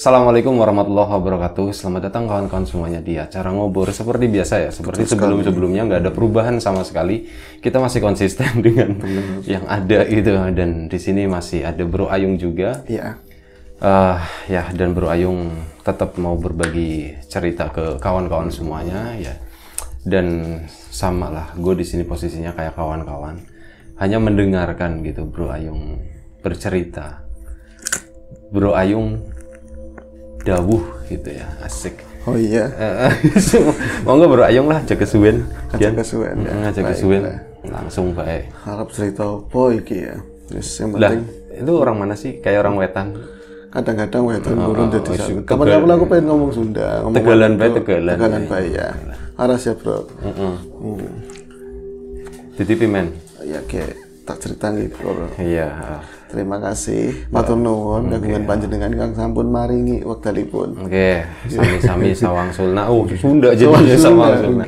Assalamualaikum warahmatullahi wabarakatuh. Selamat datang kawan-kawan semuanya di acara ngobrol seperti biasa ya. Seperti sebelum-sebelumnya nggak ada perubahan sama sekali. Kita masih konsisten dengan yang ada gitu. Dan di sini masih ada Bro Ayung juga. Iya. Ya, dan Bro Ayung tetap mau berbagi cerita ke kawan-kawan semuanya ya. Dan sama lah, gue di sini posisinya kayak kawan-kawan. Hanya mendengarkan gitu Bro Ayung bercerita. Bro Ayung dawuh gitu ya, asik. Oh iya. Mau nggak Bro Ayung lah, jaga suwen. Jaga suwen. Jaga suwen. Langsung baik. Harap cerita apa iki ya? Yes, yang Lah, penting. itu orang mana sih? Kayak orang wetan. Kadang-kadang wetan turun jadi Tegal. kapan-kapan aku pengen ngomong Sunda. Tegalan bae, Tegalan. Tegalan bae ya. Aras ya bro. Titipi men. Ya kayak tak cerita gitu bro. Iya. Terima kasih. Matur nuwun kagungan panjenengan kang sampun maringi wekdalipun. Oke, sami-sami sawang sulna. Oh, Sunda jadinya sawang sulna.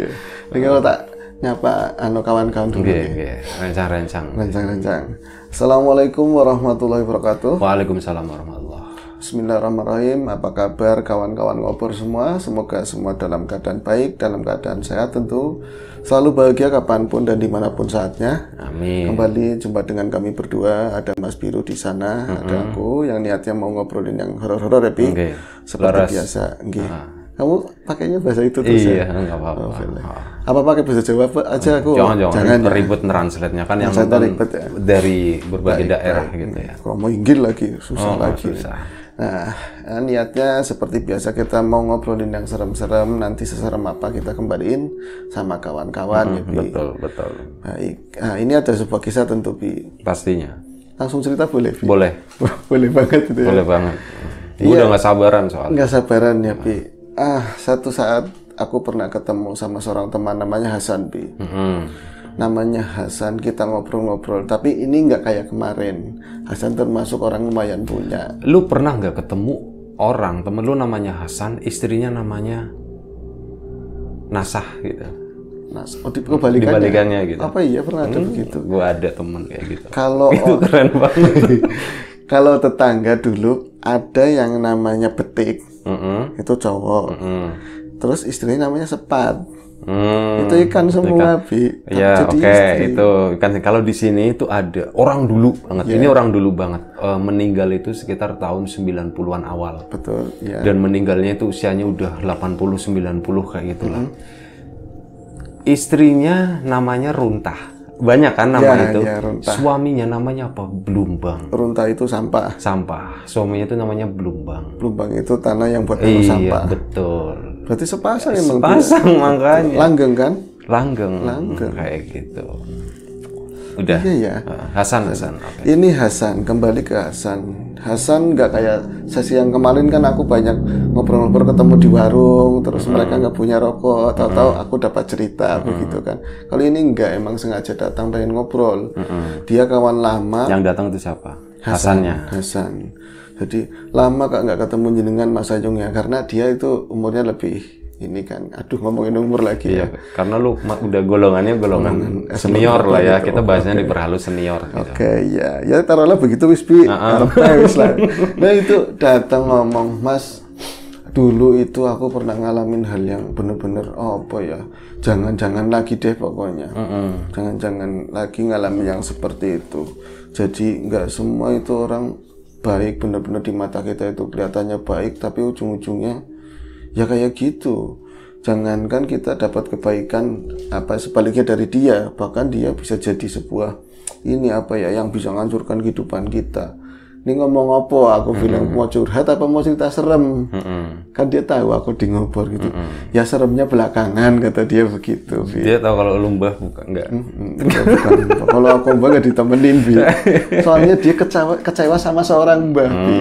Ini kalau tak nyapa kawan-kawan dulu. Oke. Rencang-rencang. Rencang-rencang. Assalamualaikum warahmatullahi wabarakatuh. Waalaikumsalam warahmatullahi. Bismillahirrahmanirrahim. Apa kabar kawan-kawan ngobrol semua? Semoga semua dalam keadaan baik, dalam keadaan sehat tentu. Selalu bahagia kapanpun dan dimanapun saatnya. Amin. Kembali jumpa dengan kami berdua. Ada Mas Biru di sana, ada aku yang niatnya mau ngobrolin yang horor-horor ya, Pi. Seperti biasa. Kamu pakainya bahasa itu terus iya, ya? Enggak apa-apa. Apa pakai bahasa Jawa aja aku? Jangan ribet translate-nya kan yang nonton ya? Dari berbagai daerah gitu ya. Kalau mau inggil lagi, susah lagi. Susah. Nah, niatnya seperti biasa kita mau ngobrolin yang serem-serem. Nanti seserem apa kita kembaliin sama kawan-kawan ya, Bi. Betul. Baik. Nah, ini ada sebuah kisah tentu, Bi. Pastinya. Langsung cerita boleh, Bi? Boleh. Boleh banget itu ya. Boleh banget. Gue udah nggak sabaran soalnya. Nggak sabaran ya, Bi. Satu saat aku pernah ketemu sama seorang teman namanya Hasan, Bi. Namanya Hasan, kita ngobrol-ngobrol. Tapi ini nggak kayak kemarin. Hasan termasuk orang lumayan punya. Lu pernah nggak ketemu orang, temen lu namanya Hasan, istrinya namanya Nasah gitu? Dibalikannya gitu. Apa iya pernah ada begitu? Gue ada temen kayak gitu. Kalau itu keren banget. Kalau tetangga dulu ada yang namanya Betik, itu cowok. Terus istrinya namanya Sepat. Itu ikan semua, Bi. Ya, itu ikan. Kalau di sini itu ada orang dulu banget. Ini orang dulu banget. Meninggal itu sekitar tahun 90-an awal. Betul, ya. Dan meninggalnya itu usianya udah 80-90 kayak gitulah. Istrinya namanya Runtah. Banyak kan nama itu. Ya, suaminya namanya apa? Blumbang. Runtah itu sampah. Suaminya itu namanya Blumbang. Blumbang itu tanah yang buat sampah. Iya, betul. Berarti sepasang emang. Sepasang makanya. Langgeng kan? Langgeng. Kayak gitu. Udah. Iya ya. Hasan. Okay. Ini Hasan, kembali ke Hasan. Hasan nggak kayak sesi yang kemarin kan aku banyak ngobrol-ngobrol ketemu di warung, terus mereka nggak punya rokok, tahu-tahu aku dapat cerita begitu kan. Kali ini nggak, emang sengaja datang pengen ngobrol. Dia kawan lama. Yang datang itu siapa? Hasannya. Hasan. Jadi lama kak nggak ketemu jenengan Mas Ayung ya, karena dia itu umurnya lebih ini kan, ngomongin umur lagi ya. Karena lu udah golongan senior lah ya, kita bahasnya diperhalus senior. Gitu. Ya taruhlah begitu wis Bi. Wis lah. Nah itu datang ngomong, Mas, dulu itu aku pernah ngalamin hal yang bener-bener jangan-jangan lagi deh pokoknya. Jangan-jangan lagi ngalamin yang seperti itu. Jadi nggak semua itu orang baik, bener-bener di mata kita itu kelihatannya baik, tapi ujung-ujungnya ya kayak gitu. Jangankan kita dapat kebaikan sebaliknya dari dia, bahkan dia bisa jadi sebuah yang bisa menghancurkan kehidupan kita. Ini ngomong apa? Aku bilang mau curhat apa mau cerita serem? Kan dia tahu aku di ngobrol gitu. Ya seremnya belakangan, kata dia begitu. Dia tahu kalau lu mbah bukan enggak? Bukan. Kalau aku mbah nggak ditemenin, Bi. Soalnya dia kecewa sama seorang mbah, Bi.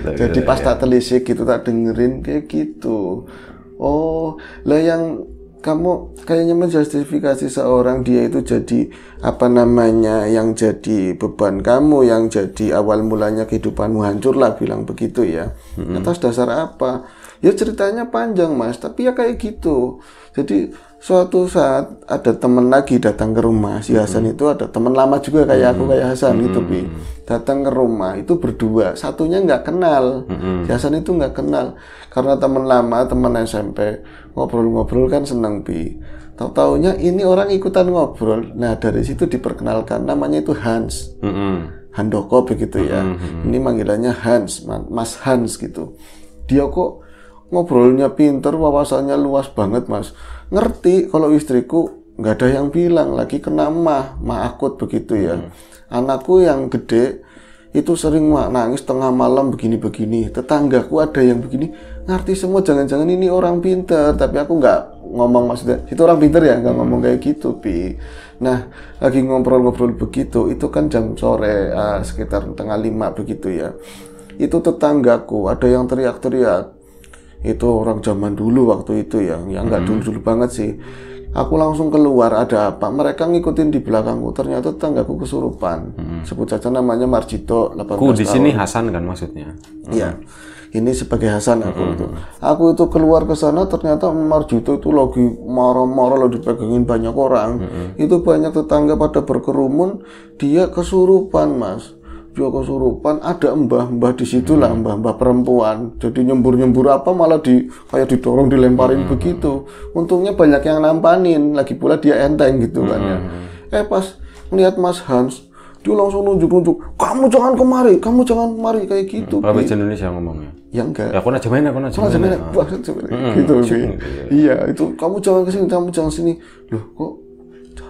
Jadi pas tak telisik gitu, tak dengerin kayak gitu. Oh, lah yang kamu kayaknya menjustifikasi seorang dia itu jadi yang jadi beban kamu, yang jadi awal mulanya kehidupanmu hancur lah, bilang begitu ya. Atas dasar apa? Ya ceritanya panjang Mas, tapi ya kayak gitu. Jadi suatu saat ada teman lagi datang ke rumah si Hasan itu, ada teman lama juga kayak aku kayak Hasan gitu Bi, datang ke rumah itu berdua, satunya nggak kenal, si Hasan itu nggak kenal karena teman lama, teman SMP, ngobrol-ngobrol kan seneng Bi, tahu-taunya ini orang ikutan ngobrol, nah dari situ diperkenalkan namanya itu Hans, Handoko begitu ya, ini manggilannya Hans, Mas Hans gitu, dia kok ngobrolnya pinter, wawasannya luas banget Mas. Ngerti kalau istriku nggak ada yang bilang, lagi kena mah akut begitu ya. Anakku yang gede itu sering nangis tengah malam begini-begini. Tetanggaku ada yang begini, ngerti semua. Jangan-jangan ini orang pinter, tapi aku nggak ngomong maksudnya. Itu orang pinter ya, nggak ngomong kayak gitu, Pi. Nah, lagi ngobrol-ngobrol begitu, itu kan jam sore sekitar 4:30 begitu ya. Itu tetanggaku ada yang teriak-teriak. Itu orang zaman dulu waktu itu ya, yang nggak dulu banget sih. Aku langsung keluar, ada apa? Mereka ngikutin di belakangku. Ternyata tetanggaku kesurupan. Sebut saja namanya Marjito, 18 tahun. Di sini Hasan kan maksudnya? Iya. Ini sebagai Hasan aku itu. Aku itu keluar ke sana, ternyata Marjito itu lagi marah-marah, lagi dipegangin banyak orang. Itu banyak tetangga pada berkerumun, dia kesurupan, Mas. Dia kesurupan, ada mbah-mbah di situ lah, mbah-mbah perempuan. Jadi nyembur-nyembur apa malah kayak didorong, dilemparin begitu. Untungnya banyak yang nampanin, lagi pula dia enteng gitu kan ya. Pas melihat Mas Hans, dia langsung nunjuk-nunjuk, kamu jangan kemari kayak gitu. Kalau bahasa Indonesia ngomongnya? Ya enggak. Ya aku aja main. Gitu. Iya, itu kamu jangan sini. Loh kok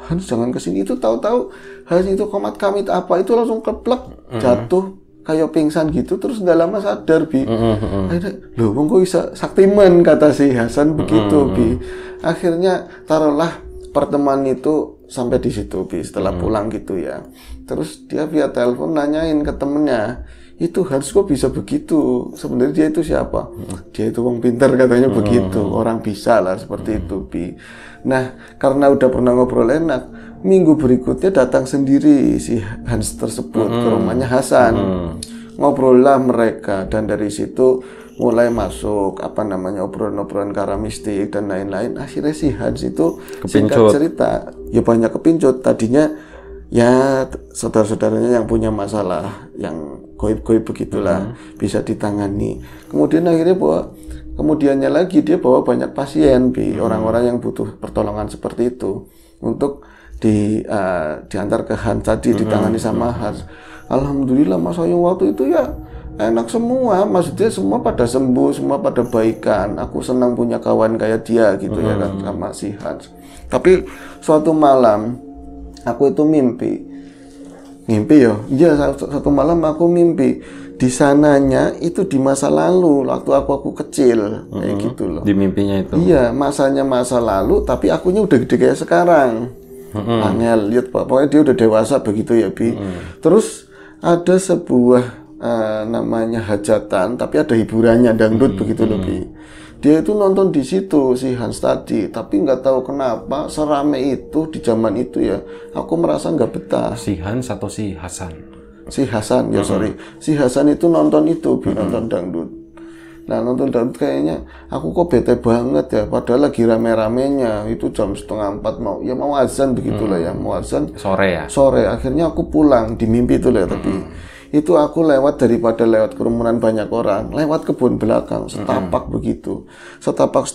Hans jangan kesini, itu tahu-tahu Hans itu komat kamit apa itu langsung keplek jatuh kayak pingsan gitu, terus nggak lama sadar Bi. Akhirnya loh kok bisa saktiman kata si Hasan begitu Bi. Akhirnya taruhlah pertemuan itu sampai di situ Bi, setelah pulang gitu ya. Terus dia via telepon nanyain ke temennya, itu Hans kok bisa begitu, sebenarnya dia itu siapa? Dia itu orang pintar katanya begitu, orang bisa lah seperti itu Bi. Nah karena udah pernah ngobrol enak, minggu berikutnya datang sendiri si Hans tersebut ke rumahnya Hasan. Ngobrol lah mereka, dan dari situ mulai masuk obrolan-obrolan kara mistik dan lain-lain. Akhirnya si Hans itu singkat cerita ya banyak kepincut. Tadinya ya saudara-saudaranya yang punya masalah yang goib-goib begitulah bisa ditangani. Kemudian akhirnya kemudiannya lagi dia bawa banyak pasien orang-orang yang butuh pertolongan seperti itu untuk diantar ke Hans tadi, ditangani sama Hans. Alhamdulillah Mas Ayu waktu itu ya enak semua, maksudnya semua pada sembuh, semua pada baikan. Aku senang punya kawan kayak dia gitu ya kan, sama si Hans. Tapi suatu malam aku itu mimpi ya, satu malam aku mimpi di sananya itu di masa lalu waktu aku kecil kayak gitu loh. Di mimpinya itu. Iya, masa lalu tapi akunya udah gede kayak sekarang. Angel, lihat pokoknya dia udah dewasa begitu ya Bi. Terus ada sebuah namanya hajatan tapi ada hiburannya dangdut begitu loh Bi. Dia itu nonton di situ si Hans tadi, tapi nggak tahu kenapa serame itu di zaman itu ya. Aku merasa nggak betah. Si Hans atau si Hasan? Si Hasan ya sorry. Si Hasan itu nonton itu, nonton dangdut. Nah nonton dangdut kayaknya aku kok bete banget ya. Padahal lagi rame-ramenya, itu jam 3:30 mau azan begitulah ya, mau azan. Sore ya? Sore. Akhirnya aku pulang di mimpi itu lah tapi. Itu aku lewat daripada lewat kerumunan banyak orang, lewat kebun belakang, setapak begitu. Setapak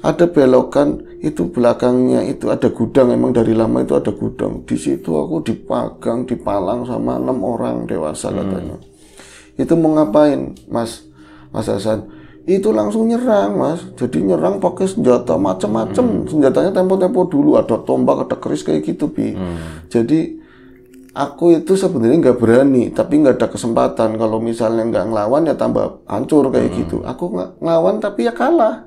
ada belokan, itu belakangnya itu ada gudang, emang dari lama itu ada gudang. Di situ aku dipalang sama 6 orang dewasa katanya. Itu mau ngapain, Mas Hasan? Itu langsung nyerang Mas, jadi nyerang pakai senjata macam-macam. Senjatanya tempo-tempo dulu, ada tombak, ada keris kayak gitu Bi. Jadi aku itu sebenarnya nggak berani, tapi nggak ada kesempatan. Kalau misalnya nggak ngelawan ya tambah hancur kayak gitu. Aku ngelawan tapi ya kalah.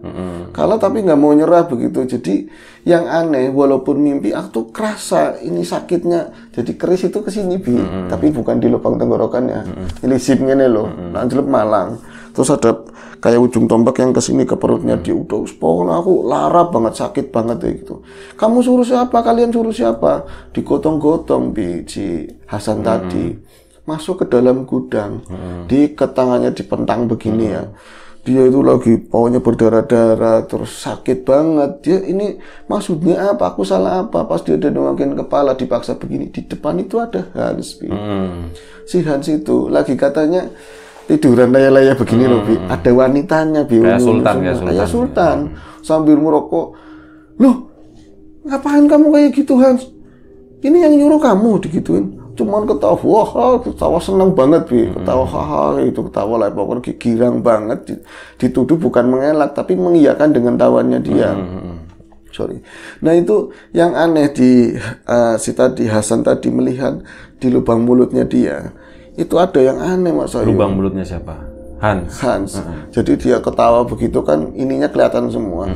Kalah tapi nggak mau nyerah begitu. Jadi yang aneh, walaupun mimpi aku tuh kerasa ini sakitnya. Jadi keris itu kesini Bi, tapi bukan di lubang tenggorokannya. Ini sipnya loh, anjlep malang. Terus ada kayak ujung tombak yang kesini ke perutnya dia udah pokoknya aku larap banget, sakit banget ya gitu. Kamu suruh siapa? Kalian suruh siapa? Digotong-gotong si Hasan tadi masuk ke dalam gudang, di tangannya dipentang begini ya. dia itu lagi pokoknya berdarah-darah, terus sakit banget. Dia ini maksudnya apa? Aku salah apa? Pas dia udah nongkin kepala dipaksa begini, di depan itu ada Hans, Bi. Si Hans itu lagi katanya tiduran laya-laya begini loh, Bi. Ada wanitanya, Bi. Kayak sultan. Sambil merokok. Loh, ngapain kamu kayak gitu, Hans? Ini yang nyuruh kamu digituin. Cuman ketawa senang banget, Bi. Ketawa haha itu, ketawa lah pokoknya girang banget. Dituduh bukan mengelak tapi mengiyakan dengan tawannya dia. Sorry. Nah itu yang aneh di si tadi Hasan tadi melihat di lubang mulutnya dia. Itu ada yang aneh, Mas Ayu. Lubang mulutnya siapa? Hans. Jadi dia ketawa begitu kan ininya kelihatan semua.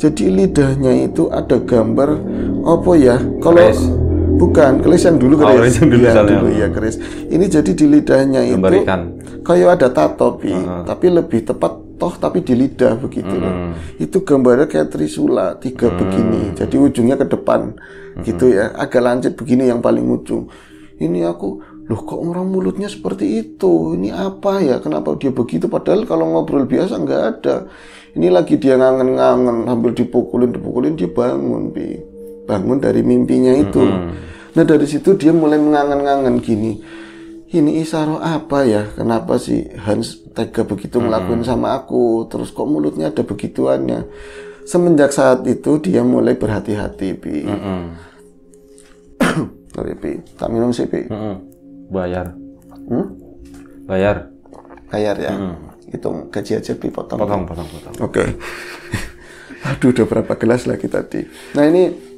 Jadi lidahnya itu ada gambar apa ya? Kalau bukan, keris yang dulu keris. Keris. Ini jadi di lidahnya itu kayak ada tato, tapi lebih tepat tapi di lidah begitu. Itu gambarnya kayak trisula 3 begini. Jadi ujungnya ke depan gitu ya. Agak lancip begini yang paling ujung. Ini aku, loh kok orang mulutnya seperti itu? Ini apa ya? Kenapa dia begitu? Padahal kalau ngobrol biasa nggak ada. Ini lagi dia ngangen-ngangen, hampir dipukulin dia bangun, bangun dari mimpinya itu. Nah dari situ dia mulai mengangen-ngangen gini. Ini isyarat apa ya? Kenapa sih Hans tega begitu ngelakuin sama aku? Terus kok mulutnya ada begituannya? Semenjak saat itu dia mulai berhati-hati, Bi. Sorry, Bi. Tak minum sih, Bi. Bayar. Bayar ya. Hitung gaji aja, Bi, potong. Oke. Aduh, udah berapa gelas lagi tadi. Nah ini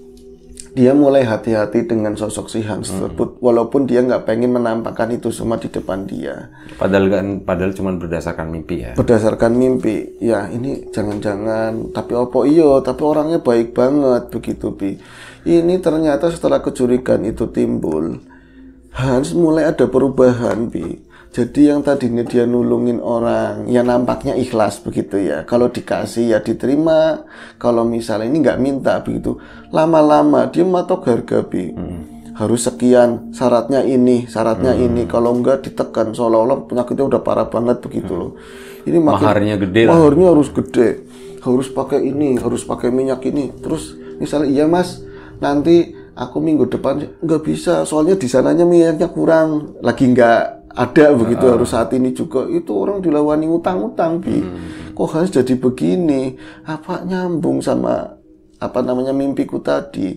dia mulai hati-hati dengan sosok si Hans tersebut, walaupun dia nggak pengen menampakkan itu semua di depan dia. Padahal cuma berdasarkan mimpi ya. Berdasarkan mimpi, ya ini jangan-jangan. Tapi tapi orangnya baik banget begitu, Bi. Ini ternyata setelah kecurigaan itu timbul, Hans mulai ada perubahan, Bi. Jadi yang tadinya dia nulungin orang, ya nampaknya ikhlas begitu ya. Kalau dikasih ya diterima, kalau misalnya ini nggak minta begitu. Lama-lama dia matok harga, Bi. Harus sekian, syaratnya ini. Kalau enggak ditekan, seolah-olah penyakitnya udah parah banget begitu loh. Ini maharnya gede lah. Maharnya harus gede. Harus pakai ini, harus pakai minyak ini. Terus misalnya, iya Mas, nanti aku minggu depan nggak bisa, soalnya di sananya minyaknya kurang, lagi nggak ada begitu, harus saat ini juga. Itu orang dilawani utang-utang, Bi. Kok harus jadi begini? Apa nyambung sama mimpiku tadi?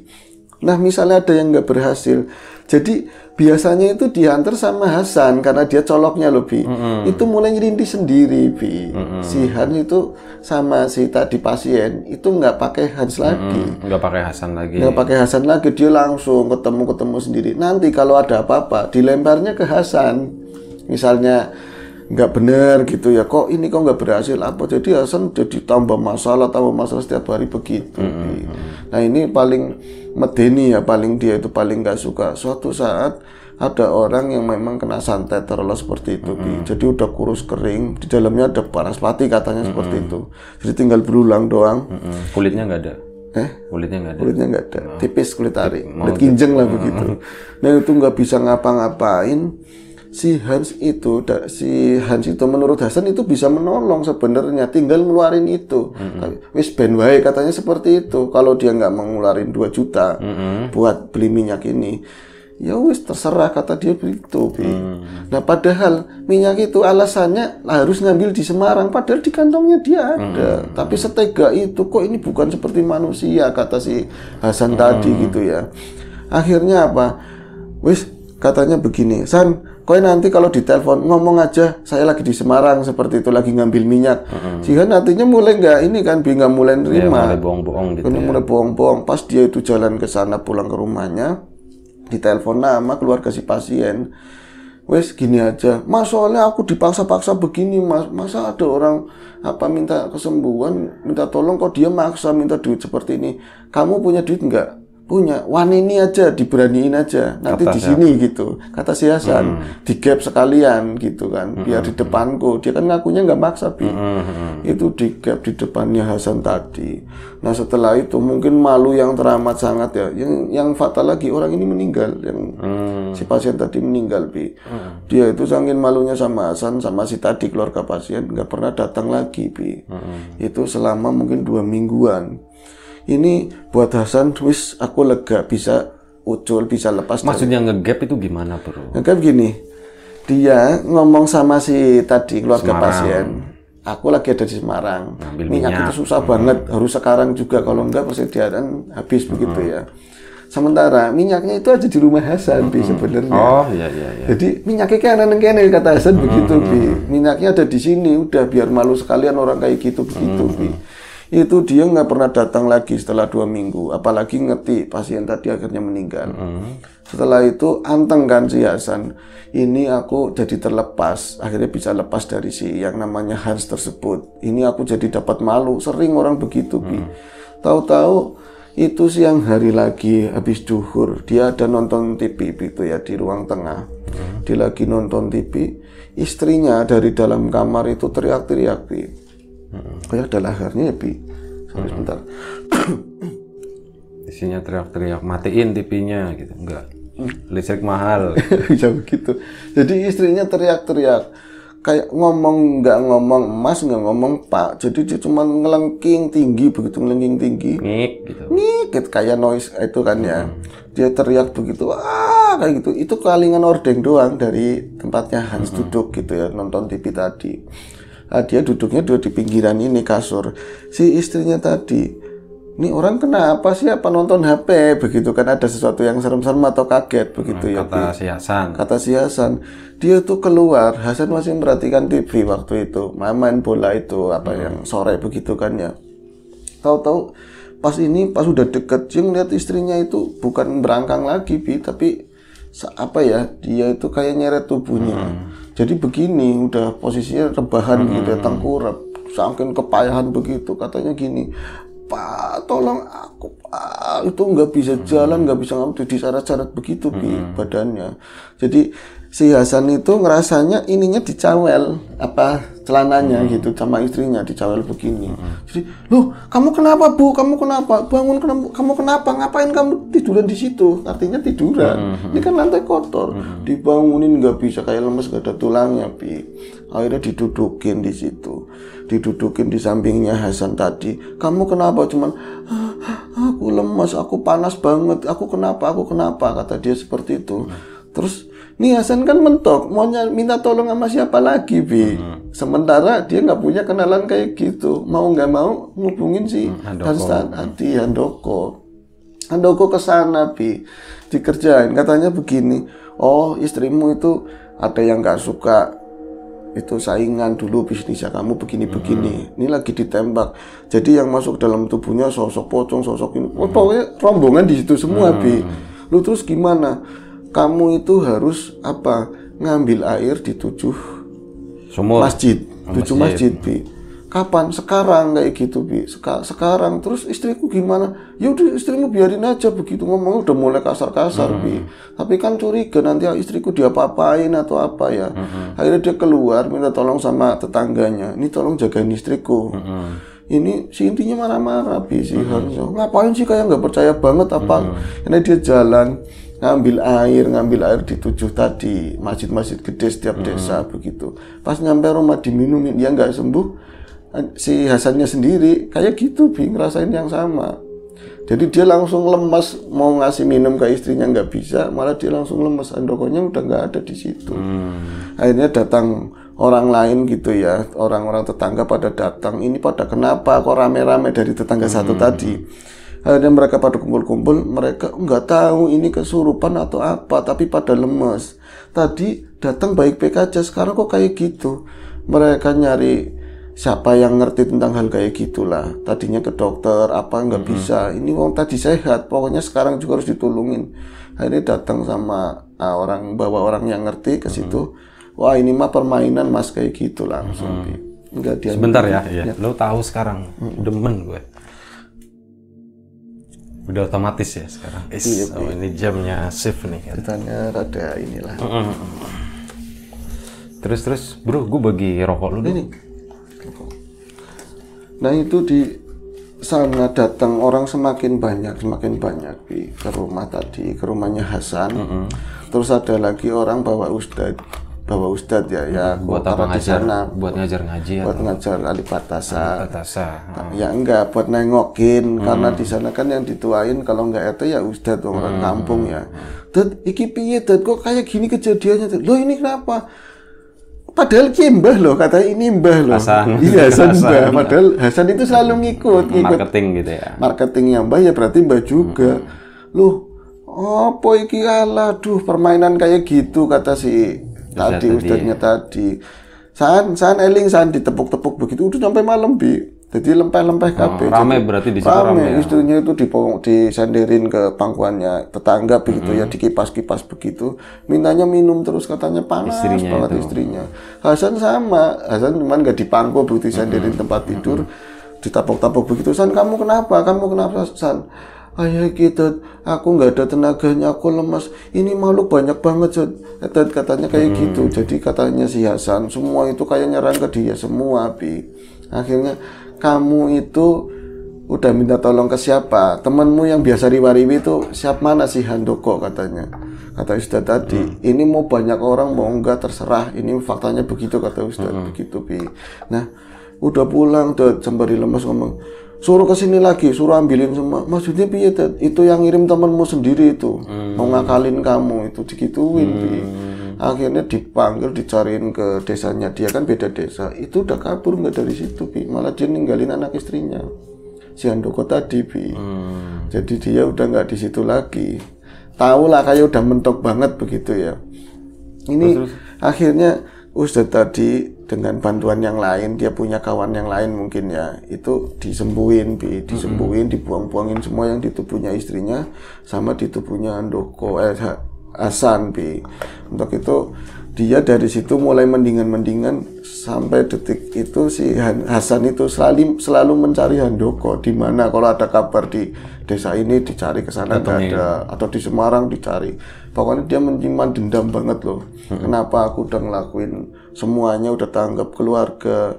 Nah misalnya ada yang nggak berhasil, jadi biasanya itu diantar sama Hasan karena dia coloknya loh, Bi. Itu mulai ngerintih sendiri, Bi. Si Hans itu sama si tadi pasien itu nggak pakai Hans lagi, nggak pakai Hasan lagi, dia langsung ketemu sendiri. Nanti kalau ada apa-apa dilemparnya ke Hasan. Misalnya nggak benar gitu ya, kok nggak berhasil apa, jadi Hasan jadi tambah masalah setiap hari begitu. Nah ini paling medeni ya, dia itu paling nggak suka. Suatu saat ada orang yang memang kena santet terlalu seperti itu, jadi udah kurus kering, di dalamnya ada paraspati katanya seperti itu, jadi tinggal berulang doang. Kulitnya nggak ada. Kulitnya nggak ada, tipis kulit ari, kulit kinjeng lah begitu. Nah itu nggak bisa ngapa-ngapain. Si Hans itu menurut Hasan itu bisa menolong sebenarnya, tinggal ngeluarin itu. Wis ben wae katanya seperti itu. Kalau dia nggak mengeluarin 2 juta buat beli minyak ini, ya wis terserah kata dia begitu. Nah padahal minyak itu alasannya harus ngambil di Semarang, padahal di kantongnya dia ada. Tapi setega itu, kok ini bukan seperti manusia kata si Hasan tadi gitu ya. Akhirnya apa? Wis katanya begini, San, kau nanti kalau ditelepon ngomong aja saya lagi di Semarang seperti itu, lagi ngambil minyak. Sehingga nantinya mulai nggak mulai nerima. Mulai bohong-bohong gitu. Mulai bohong-bohong. Pas dia itu jalan ke sana pulang ke rumahnya, ditelepon nama keluarga si pasien. Wes gini aja, Mas, soalnya aku dipaksa-paksa begini, Mas. Masa ada orang minta kesembuhan, minta tolong kok dia maksa minta duit seperti ini. Kamu punya duit nggak? Punya. Wani ini aja diberaniin aja, nanti di sini gitu, kata si Hasan. Di gap sekalian gitu kan, biar di depanku. Dia kan ngakunya nggak maksa, Bi. Itu di gap di depannya Hasan tadi. Nah setelah itu mungkin malu yang teramat sangat ya. Yang fatal lagi, orang ini meninggal, yang Si pasien tadi meninggal, Bi. Dia itu saking malunya sama Hasan, sama si tadi keluarga pasien, nggak pernah datang lagi, Bi. Itu selama mungkin 2 mingguan. Ini buat Hasan, wis aku lega, bisa ucul, bisa lepas. Maksudnya nge-gap itu gimana, Bro? Nge-gap gini, dia ngomong sama si tadi keluarga pasien. Aku lagi ada di Semarang. Minyak itu susah banget, harus sekarang juga, kalau enggak persediaan habis begitu ya. Sementara minyaknya itu aja di rumah Hasan, Bi, sebenarnya. Oh, iya. Jadi minyaknya kanan kene kata Hasan begitu, Bi. Minyaknya ada di sini, udah biar malu sekalian orang kayak gitu begitu, Bi. Itu dia nggak pernah datang lagi setelah 2 minggu, apalagi ngerti pasien tadi akhirnya meninggal. Setelah itu anteng kan si Hasan, ini aku jadi terlepas, akhirnya bisa lepas dari si yang namanya Hans tersebut. Ini aku jadi dapat malu, sering orang begitu, Bi. Tahu-tahu itu siang hari lagi habis duhur, dia ada nonton TV gitu ya di ruang tengah. Dia lagi nonton TV, istrinya dari dalam kamar itu teriak-teriak, Bi. Kayak ada laharnya ya, Bi. Sebentar. Isinya teriak-teriak, matiin TV-nya gitu. Enggak. Listrik mahal. Bisa begitu. Jadi istrinya teriak-teriak. Kayak ngomong, nggak ngomong Mas, nggak ngomong Pak. Jadi dia cuma ngelengking tinggi, begitu ngelengking tinggi. Ngik gitu. Ngik, kayak noise itu kan ya. Dia teriak begitu, kayak gitu. Itu kalingan ordeng doang dari tempatnya Hans duduk gitu ya, nonton TV tadi. Nah, dia duduknya di pinggiran ini kasur. Si istrinya tadi, ini orang kenapa sih, apa nonton HP begitu kan, ada sesuatu yang serem-serem atau kaget begitu ya. Kata si Hasan. Kata si Hasan, dia tuh keluar, Hasan masih memperhatikan TV waktu itu, main bola itu apa yang sore begitu kan ya. Tahu-tahu pas udah deket, dia ngeliat istrinya itu bukan berangkang lagi, Bi, tapi apa ya, dia itu kayak nyeret tubuhnya. Jadi begini, udah posisinya rebahan gitu ya, tengkurap, saking kepayahan begitu. Katanya gini, Pak, tolong aku, Pak. Itu nggak bisa jalan, nggak bisa ngambil, disyarat-syarat begitu, Bi, badannya. Jadi si Hasan itu ngerasanya ininya dicawel, celananya gitu sama istrinya, dicawel begini. Jadi, loh, kamu kenapa, Bu? Kamu kenapa? Bangun, kamu kenapa? Ngapain kamu tiduran di situ? Artinya tiduran. Ini kan lantai kotor. Dibangunin nggak bisa, kayak lemes, nggak ada tulangnya, Bi. Akhirnya didudukin di situ. Didudukin di sampingnya Hasan tadi. Kamu kenapa? Cuman, aku lemas, aku panas banget. Aku kenapa? Kata dia seperti itu. Terus nih Hasan kan mentok, mau minta tolong sama siapa lagi, Bi? Sementara dia nggak punya kenalan kayak gitu. Mau nggak mau ngubungin si Handoko. Handoko kesana, Bi, dikerjain. Katanya begini, oh istrimu itu ada yang nggak suka, itu saingan dulu bisnisnya kamu begini-begini. Ini lagi ditembak. Jadi yang masuk dalam tubuhnya sosok pocong, sosok ini. Pokoknya rombongan di situ semua, Bi. Lu terus gimana? Kamu itu harus ngambil air di 7 masjid. 7 masjid, Bi. Kapan? Sekarang kayak gitu, Bi. Sekarang. Terus istriku gimana? Ya udah, istrimu biarin aja begitu. Ngomongnya udah mulai kasar-kasar, Bi. Tapi kan curiga nanti istriku diapa-apain atau apa ya. Akhirnya dia keluar minta tolong sama tetangganya. Ini tolong jagain istriku. Ini si intinya marah-marah, Bi, si Hanso. Ngapain sih, kayak nggak percaya banget apa? Ini dia jalan ngambil air di 7 tadi, masjid-masjid gede setiap desa begitu. Pas nyampe rumah diminumin, dia nggak sembuh. Si Hasannya sendiri kayak gitu, Bi, ngerasain yang sama. Jadi dia langsung lemas, mau ngasih minum ke istrinya nggak bisa, malah dia langsung lemas. Handokonya udah nggak ada di situ. Akhirnya datang orang lain gitu ya, orang-orang tetangga pada datang. Ini pada kenapa kok rame-rame dari tetangga satu tadi? Akhirnya mereka pada kumpul-kumpul, mereka nggak tahu ini kesurupan atau apa, tapi pada lemes. Tadi datang baik-baik aja, sekarang kok kayak gitu. Mereka nyari siapa yang ngerti tentang hal kayak gitulah. Tadinya ke dokter, nggak bisa. Ini wong tadi sehat, pokoknya sekarang juga harus ditolongin. Akhirnya datang sama bawa orang yang ngerti ke situ. Wah, ini mah permainan Mas, kayak gitu langsung. Enggak dia. Sebentar ya. Lo tahu sekarang, demen gue. Udah otomatis ya sekarang. Ini jamnya shift nih. Ceritanya rada inilah. Terus bro, gue bagi rokok lu ini. Nah itu sana datang orang semakin banyak Bi, ke rumah tadi, ke rumahnya Hasan. Terus ada lagi orang bawa ustad ya buat apa ngajar? Buat ngajar ngaji buat atau ngajar alif batasa. Ya Oh. enggak, buat nengokin karena di sana kan yang dituain kalau enggak itu ya ustad orang kampung ya. Dan iki piye Dad, kok kayak gini kejadiannya Dad? Loh ini kenapa? Padahal mbah loh, katanya ini mbah loh. Hasan. Iya, Hasan mbah. Padahal Hasan itu selalu ngikut Marketing gitu ya. marketingnya mbah ya berarti mbah juga. Loh, apa iki alah, duh permainan kayak gitu kata si ustadznya tadi. San eling ditepuk-tepuk begitu udah sampai malam Bi. Jadi lempeh-lempeh kabeh. Rame berarti di situ rame. Istrinya itu disenderin ke pangkuannya tetangga begitu ya, dikipas-kipas begitu. Mintanya minum terus katanya panas banget istrinya. Hasan sama, Hasan cuman nggak dipangku begitu disenderin tempat tidur, ditapok-tapok begitu. San, kamu kenapa San? Ayah kita, aku nggak ada tenaganya, aku lemas. Ini makhluk banyak banget, katanya kayak gitu. Jadi katanya si Hasan, semua itu kayak nyerang ke dia semua, Bi. Akhirnya kamu itu udah minta tolong ke siapa? Temanmu yang biasa riwariwi itu siap mana sih Handoko katanya. Kata Ustadz tadi, ini mau banyak orang mau enggak terserah. Ini faktanya begitu kata Ustadz begitu, Bi. Nah, udah pulang tuh sembari lemas ngomong, suruh kesini lagi, suruh ambilin semua. Maksudnya piye Dad? Itu yang ngirim temanmu sendiri itu, mau ngakalin kamu itu digituin, Bi. Akhirnya dipanggil, dicariin ke desanya dia, kan beda desa. Itu udah kabur nggak dari situ, Bi. Malah dia ninggalin anak istrinya, si Handoko tadi, Bi. Jadi dia udah nggak di situ lagi. Tahu lah kayak udah mentok banget begitu ya. Ini terus. Akhirnya Ustadz tadi dengan bantuan yang lain, dia punya kawan yang lain mungkin ya, itu disembuhin, Bi. Disembuhin, dibuang-buangin semua yang di tubuhnya istrinya sama di tubuhnya Handoko Hasan, Bi. Untuk itu dia dari situ mulai mendingan sampai detik itu si Hasan itu selalu mencari Handoko di mana, kalau ada kabar di desa ini dicari ke sana nggak ada, atau di Semarang dicari. Pokoknya dia menyimpan dendam banget loh. Kenapa aku udah ngelakuin semuanya, udah tanggap keluarga,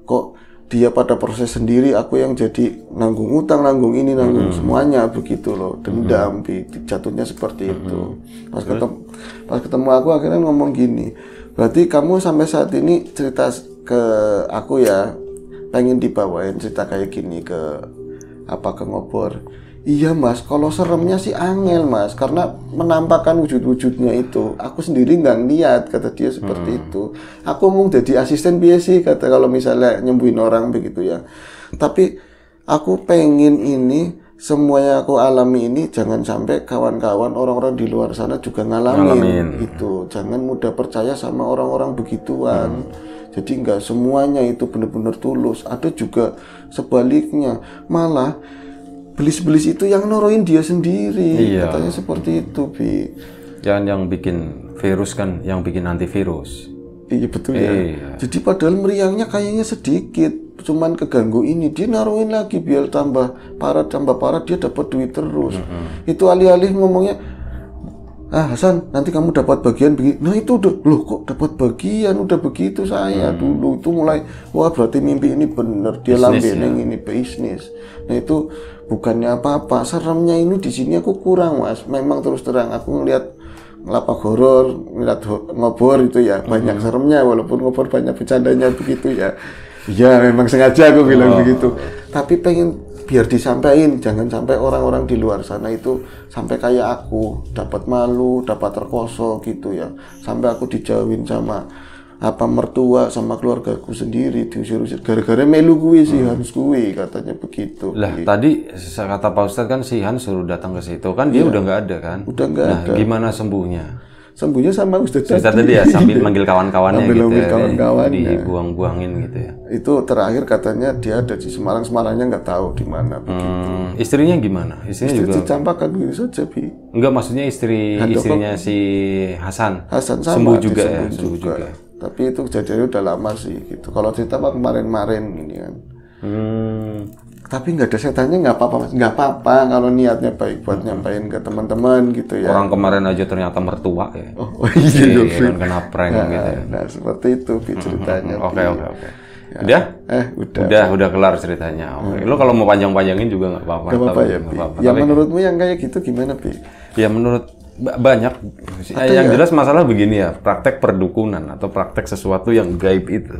kok dia pada proses sendiri, aku yang jadi nanggung utang, nanggung ini, nanggung semuanya begitu loh. Dendam, jatuhnya seperti itu. Pas ketemu aku akhirnya ngomong gini, berarti kamu sampai saat ini cerita ke aku ya, pengen dibawain cerita kayak gini ke ngobor. Iya Mas, kalau seremnya sih angel Mas, karena menampakkan wujud-wujudnya itu. Aku sendiri nggak ngeliat, kata dia seperti itu. Aku mau jadi asisten biasa, kata kalau misalnya nyembuhin orang begitu ya. Tapi aku pengen ini, semua yang aku alami ini, jangan sampai kawan-kawan orang-orang di luar sana juga ngalamin. Gitu. Jangan mudah percaya sama orang-orang begituan. Jadi nggak semuanya itu benar-benar tulus. Ada juga sebaliknya, malah belis-belis itu yang noroin dia sendiri. Iya. Katanya seperti itu, Bi. Jangan yang bikin virus kan, yang bikin antivirus. Iya betul ya. Jadi padahal meriangnya kayaknya sedikit, cuman keganggu ini, dia naruhin lagi biar tambah parah, dia dapat duit terus. Itu alih-alih ngomongnya, Hasan, nanti kamu dapat bagian begini. Nah itu udah, loh kok dapat bagian, udah begitu saya dulu. Itu mulai, wah berarti mimpi ini bener, dia lambening ini bisnis. Nah itu bukannya apa-apa, seremnya ini di sini aku kurang Mas. Memang terus terang aku ngeliat ngelapak horor, ngeliat ngobor itu ya, banyak seremnya, walaupun ngobor banyak bercandanya begitu ya. Ya memang sengaja aku bilang begitu. Tapi pengen biar disampaikan, jangan sampai orang-orang di luar sana itu sampai kayak aku, dapat malu, dapat terkoso gitu ya. Sampai aku dijauhin sama mertua, sama keluargaku sendiri, diusir-usir gara-gara melu gue si Hans gue, katanya begitu. Lah tadi kata Pak Ustadz kan si Hans suruh datang ke situ, kan dia udah nggak ada kan? Udah nggak ada. Gimana sembuhnya? Sembuhnya sama Ustadz tadi ya, sambil manggil kawan-kawannya gitu ya, dibuang-buangin gitu ya. Itu terakhir katanya dia ada di Semarang-Semarangnya nggak tahu di mana begitu. Istrinya gimana? Istrinya juga dicampakkan begitu saja, Bi. Enggak, maksudnya istrinya si Hasan sama, sembuh juga ya, sembuh juga. Tapi itu kejadiannya udah lama sih gitu. Kalau cerita Pak kemarin-kemarin ini kan. Tapi nggak ada setannya, nggak apa-apa Mas, nggak apa-apa kalau niatnya baik buat nyampain ke teman-teman gitu ya. Orang kemarin aja ternyata mertua ya. Oh iya, kan kena prank gitu ya. Nah seperti itu ceritanya. Oke. Ya. Udah Kelar ceritanya. Oke. Lo kalau mau panjang-panjangin juga nggak apa-apa. Nggak apa-apa ya, Pi. Ya menurutmu yang kayak gitu gimana, Pi? Ya menurut banyak. Yang jelas masalah begini ya, praktek perdukunan atau praktek sesuatu yang gaib itu.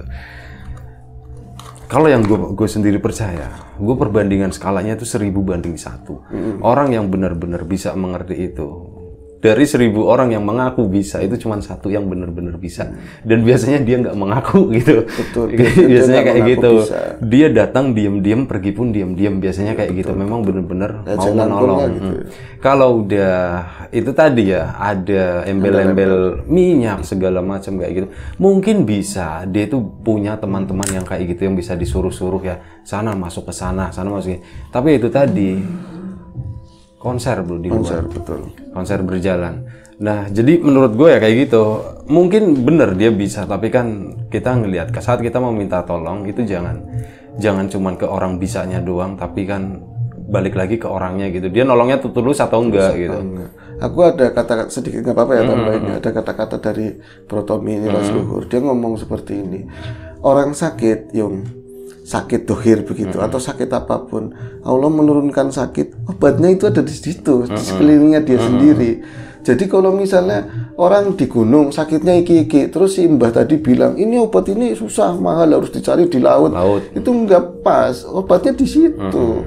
Kalau yang gue sendiri percaya, gue perbandingan skalanya itu 1000/1. Orang yang benar-benar bisa mengerti itu, dari 1000 orang yang mengaku bisa, itu cuma 1 yang benar-benar bisa. Dan biasanya dia nggak mengaku gitu. Betul. Biasanya kayak gitu. Bisa. Dia datang diam-diam, pergi pun diam-diam. Biasanya kayak gitu. Memang benar-benar mau menolong. Gitu. Kalau udah itu tadi ya, ada embel-embel minyak segala macam kayak gitu. Mungkin bisa dia itu punya teman-teman yang kayak gitu yang bisa disuruh-suruh ya, sana masuk ke sana masuk. Tapi itu tadi konser bro di luar. Konser berjalan. Nah, jadi menurut gue ya kayak gitu. Mungkin bener dia bisa, tapi kan kita ngelihat saat kita mau minta tolong itu jangan cuman ke orang bisanya doang, tapi kan balik lagi ke orangnya gitu. Dia nolongnya tulus atau enggak gitu. Aku ada kata sedikit nggak apa-apa ya tambahinnya. Ada kata-kata dari Bro Tommy ini Mas Luhur. Dia ngomong seperti ini. Orang sakit, sakit dohir begitu atau sakit apapun, Allah menurunkan sakit, obatnya itu ada di situ, di sekelilingnya dia sendiri. Jadi kalau misalnya orang di gunung sakitnya iki, terus si Mbah tadi bilang ini obat ini susah, mahal, harus dicari di laut. Itu nggak pas, obatnya di situ.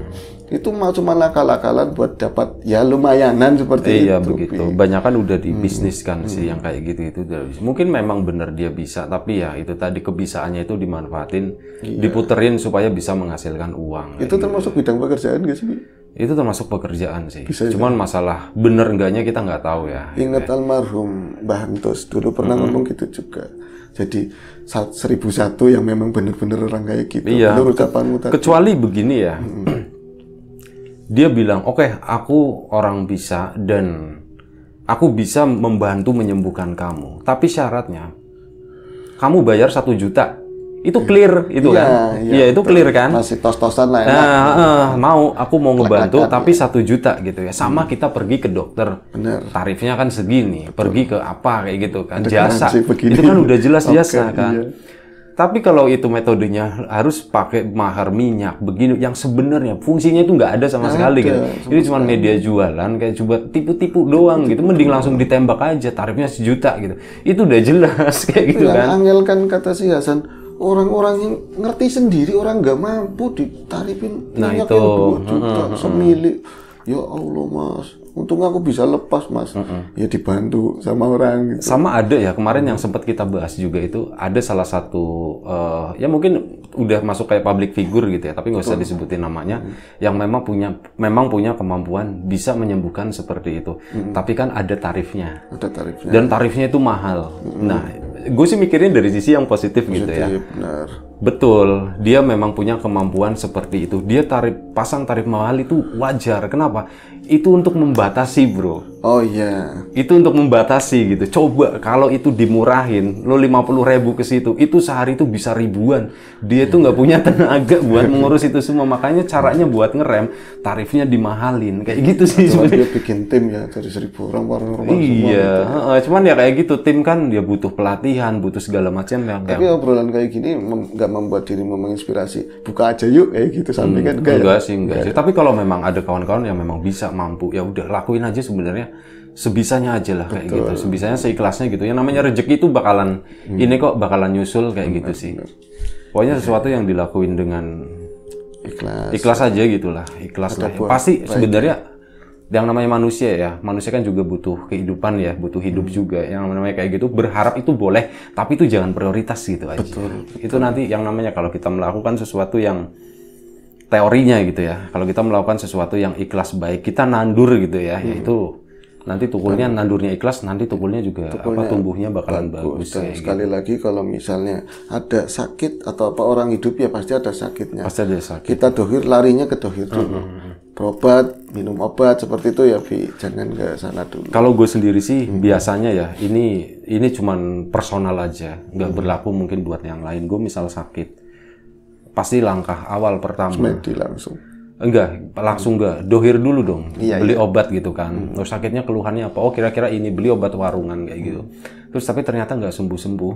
Itu mau cuma akal-akalan buat dapat ya lumayanan seperti itu. Iya begitu. Banyak kan udah dibisniskan sih yang kayak gitu itu. Mungkin memang benar dia bisa, tapi ya itu tadi kebisaannya itu dimanfaatin, diputerin supaya bisa menghasilkan uang. Itu termasuk bidang pekerjaan nggak sih? Itu termasuk pekerjaan sih. Cuman masalah bener enggaknya kita nggak tahu ya. Ingat almarhum Mbah Antos dulu pernah ngomong gitu juga. Jadi 1001 yang memang benar-benar orang kayak gitu. Iya. Menurut ucapanmu tadi. Kecuali begini ya. Dia bilang, oke, aku orang bisa dan aku bisa membantu menyembuhkan kamu. Tapi syaratnya, kamu bayar 1 juta. Itu clear, itu kan? Iya, itu clear kan? Masih tos-tosan lah. Aku mau ngebantu, tapi 1 juta gitu ya. Sama kita pergi ke dokter. Bener. Tarifnya kan segini. Pergi ke apa kayak gitu kan? Jasa. Itu kan udah jelas jasa kan? Iya. Tapi kalau itu metodenya harus pakai mahar minyak begini, yang sebenarnya fungsinya itu nggak ada sama sekali gitu. Ini cuma media jualan, kayak coba tipu-tipu doang gitu. Mending langsung ditembak aja, tarifnya 1 juta gitu. Itu udah jelas kayak gitu kan. Yang angel kan kata si Hasan, orang-orang yang ngerti sendiri, orang nggak mampu ditarifin minyak yang 2 juta semilik. Ya Allah Mas, untung aku bisa lepas Mas. Ya dibantu sama orang gitu. Sama ada ya kemarin yang sempat kita bahas juga itu, ada salah satu ya mungkin udah masuk kayak public figure gitu ya, tapi nggak usah disebutin namanya, yang memang punya kemampuan bisa menyembuhkan seperti itu. Tapi kan ada tarifnya. Dan tarifnya itu mahal. Nah, gue sih mikirnya dari sisi yang positif gitu ya. Benar. Betul, dia memang punya kemampuan seperti itu. Dia pasang tarif mahal itu wajar. Kenapa? Itu untuk membatasi, bro. Oh iya. Itu untuk membatasi gitu. Coba kalau itu dimurahin, lo 50.000 ke situ, itu sehari itu bisa ribuan. Dia tuh nggak punya tenaga buat mengurus itu semua. Makanya caranya buat ngerem, tarifnya dimahalin. Kayak gitu sih. Dia bikin tim ya dari 1000 orang semua. Iya, gitu. Cuman ya kayak gitu, tim kan dia butuh pelatihan, butuh segala macam yang. Tapi obrolan kayak gini nggak membuat dirimu menginspirasi. Buka aja yuk, gitu sampai kan enggak sih. Tapi kalau memang ada kawan-kawan yang memang bisa mampu, ya udah lakuin aja sebenarnya. Sebisanya aja lah kayak gitu, sebisanya seikhlasnya gitu. Yang namanya rezeki itu bakalan ini kok bakalan nyusul kayak gitu sih. Pokoknya sesuatu yang dilakuin dengan ikhlas aja gitulah, ikhlas lah. Pasti sebenarnya yang namanya manusia ya, manusia kan juga butuh kehidupan ya, butuh hidup juga. Yang namanya kayak gitu, berharap itu boleh, tapi itu jangan prioritas gitu aja. Betul. Itu nanti yang namanya kalau kita melakukan sesuatu yang teorinya gitu ya, kalau kita melakukan sesuatu yang ikhlas baik, kita nandur gitu ya, yaitu nanti tukulnya nandurnya ikhlas, nanti tukulnya juga tumbuhnya bakalan bagus. Dan sekali lagi kalau misalnya ada sakit atau apa, orang hidup ya pasti ada sakitnya. Pasti ada sakit. Kita dohir, larinya ke dohir dulu. Berobat, minum obat seperti itu ya, Bi. Jangan ke sana dulu. Kalau gue sendiri sih biasanya ya, ini cuman personal aja, nggak berlaku mungkin buat yang lain. Gue misal sakit, pasti langkah awal pertama. Semedi langsung. Enggak, langsung enggak. Dohir dulu dong. Beli obat gitu kan. Terus sakitnya keluhannya apa? Oh kira-kira ini, beli obat warungan kayak gitu. Terus tapi ternyata nggak sembuh-sembuh.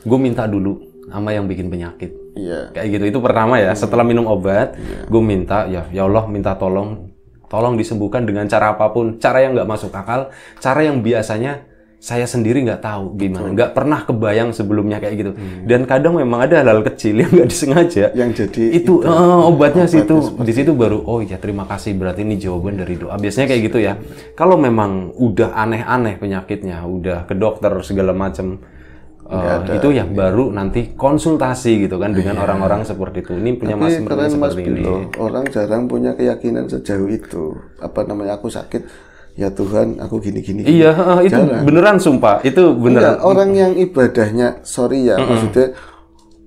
Gue minta dulu sama yang bikin penyakit. Iya. Kayak gitu. Itu pertama ya. Setelah minum obat, gue minta ya Allah minta tolong disembuhkan dengan cara apapun, cara yang nggak masuk akal, cara yang biasanya saya sendiri nggak tahu gimana, nggak pernah kebayang sebelumnya kayak gitu. Dan kadang memang ada hal-hal kecil yang nggak disengaja. Yang jadi itu obatnya situ, di situ baru oh ya terima kasih, berarti ini jawaban dari doa. Biasanya kayak gitu ya. Kalau memang udah aneh-aneh penyakitnya, udah ke dokter segala macam, itu ya baru nanti konsultasi gitu kan dengan orang-orang seperti itu. Ini punya mas seperti ini. Orang jarang punya keyakinan sejauh itu. Apa namanya, aku sakit. Ya Tuhan, aku gini. Iya, itu jarang. Beneran sumpah, itu beneran. Enggak, orang yang ibadahnya, sorry ya, maksudnya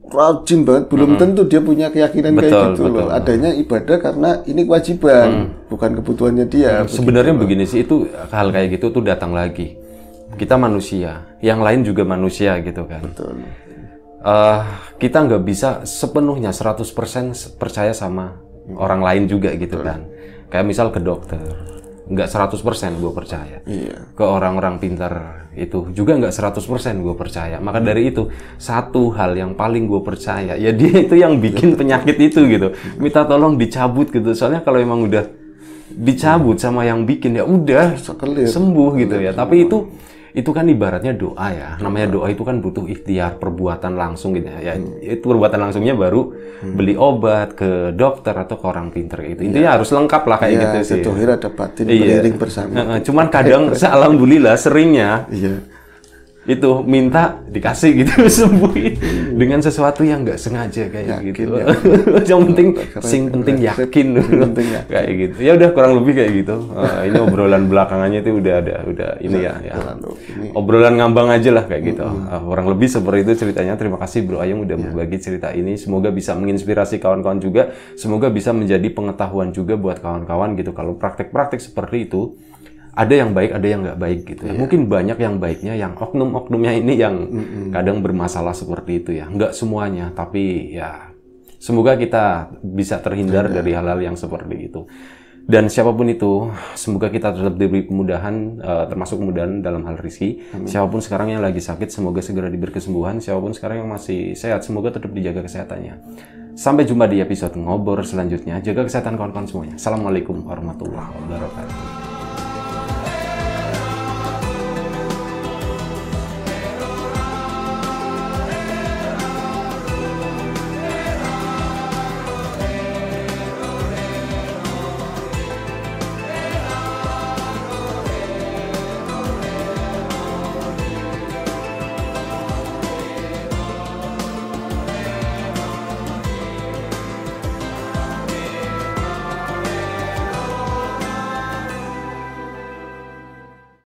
rajin banget, belum tentu dia punya keyakinan kayak gitu loh. Adanya ibadah karena ini kewajiban, bukan kebutuhannya dia. Sebenarnya begini sih, itu hal kayak gitu tuh datang lagi. Kita manusia, yang lain juga manusia gitu kan. Betul. Kita nggak bisa sepenuhnya 100% percaya sama orang lain juga gitu kan. Kayak misal ke dokter. Nggak 100% gue percaya. Iya. Ke orang-orang pintar itu juga nggak 100% gue percaya. Maka dari itu, satu hal yang paling gue percaya, ya dia itu yang bikin penyakit itu gitu. Minta tolong dicabut gitu. Soalnya kalau emang udah dicabut sama yang bikin, ya udah sembuh gitu ya. Tapi itu kan ibaratnya doa ya. Namanya doa itu kan butuh ikhtiar, perbuatan langsung gitu ya. Itu perbuatan langsungnya baru beli obat ke dokter atau ke orang pinter gitu. Intinya harus lengkap lah kayak gitu sih. Dohir ada batin beriring bersama. Cuman kadang alhamdulillah seringnya itu minta dikasih gitu sembuhin dengan sesuatu yang nggak sengaja kayak yakin, gitu. Yang penting yakin kayak gitu. Ya udah kurang lebih kayak gitu. Ini obrolan belakangannya itu udah ini ya. Obrolan ngambang aja lah kayak gitu. Kurang lebih seperti itu ceritanya. Terima kasih Bro Ayung udah berbagi cerita ini. Semoga bisa menginspirasi kawan-kawan juga. Semoga bisa menjadi pengetahuan juga buat kawan-kawan gitu. Kalau praktek-praktek seperti itu ada yang baik, ada yang nggak baik gitu ya. Mungkin banyak yang baiknya, yang oknum-oknumnya ini yang kadang bermasalah seperti itu ya. Nggak semuanya, tapi ya semoga kita bisa terhindar dari hal-hal yang seperti itu. Dan siapapun itu, semoga kita tetap diberi kemudahan, termasuk kemudahan dalam hal rezeki. Siapapun sekarang yang lagi sakit, semoga segera diberi kesembuhan. Siapapun sekarang yang masih sehat, semoga tetap dijaga kesehatannya. Sampai jumpa di episode ngobrol selanjutnya. Jaga kesehatan kawan-kawan semuanya. Assalamualaikum warahmatullahi wabarakatuh.